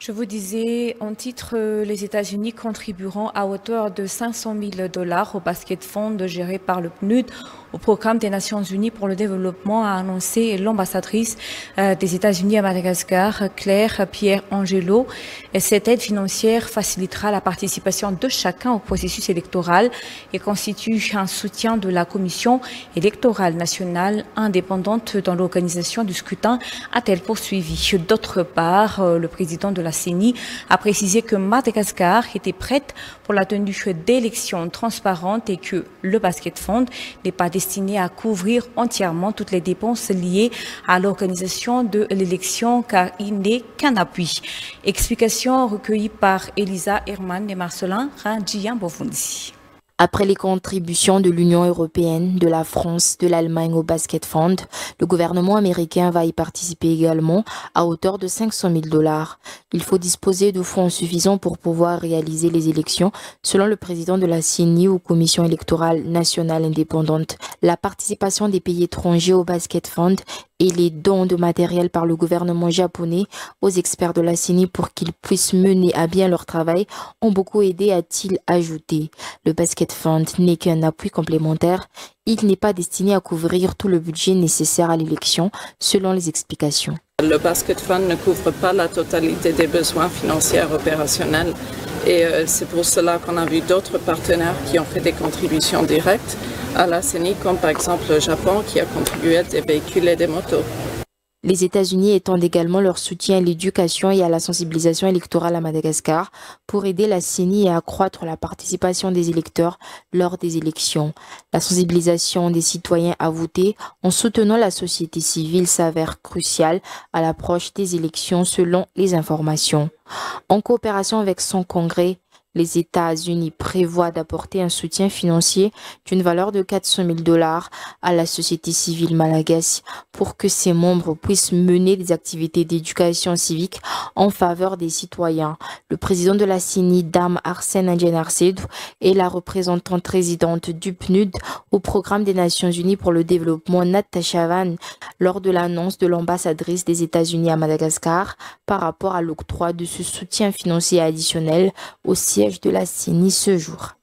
Je vous disais, en titre, les États-Unis contribueront à hauteur de 500 000 $ au basket fund géré par le PNUD au programme des Nations Unies pour le développement, a annoncé l'ambassadrice des États-Unis à Madagascar, Claire Pierre Angelo. Et cette aide financière facilitera la participation de chacun au processus électoral et constitue un soutien de la Commission électorale nationale indépendante dans l'organisation du scrutin, a-t-elle poursuivi. D'autre part, le président de la CENI a précisé que Madagascar était prête pour la tenue d'élections transparentes et que le Basket Fund n'est pas destiné à couvrir entièrement toutes les dépenses liées à l'organisation de l'élection car il n'est qu'un appui. Explication recueillie par Elisa Herman et Marcelin Randjian Bovundi. Après les contributions de l'Union européenne, de la France, de l'Allemagne au Basket Fund, le gouvernement américain va y participer également à hauteur de 500 000 $. Il faut disposer de fonds suffisants pour pouvoir réaliser les élections, selon le président de la CENI ou Commission électorale nationale indépendante. La participation des pays étrangers au Basket Fund et les dons de matériel par le gouvernement japonais aux experts de la CENI pour qu'ils puissent mener à bien leur travail ont beaucoup aidé, a-t-il ajouté. Le Basket Fund n'est qu'un appui complémentaire. Il n'est pas destiné à couvrir tout le budget nécessaire à l'élection, selon les explications. Le Basket Fund ne couvre pas la totalité des besoins financiers opérationnels et c'est pour cela qu'on a vu d'autres partenaires qui ont fait des contributions directes à la CENI, comme par exemple le Japon qui a contribué à des véhicules et des motos. Les États-Unis étendent également leur soutien à l'éducation et à la sensibilisation électorale à Madagascar pour aider la CENI à accroître la participation des électeurs lors des élections. La sensibilisation des citoyens à voter en soutenant la société civile s'avère cruciale à l'approche des élections selon les informations. En coopération avec son congrès, les États-Unis prévoient d'apporter un soutien financier d'une valeur de 400 000 $ à la société civile malagasy pour que ses membres puissent mener des activités d'éducation civique en faveur des citoyens. Le président de la CENI, Dame Arsène Ndjenarsedou, et la représentante résidente du PNUD au programme des Nations Unies pour le développement, Natasha Van, lors de l'annonce de l'ambassadrice des États-Unis à Madagascar par rapport à l'octroi de ce soutien financier additionnel au siège de la CENI ce jour.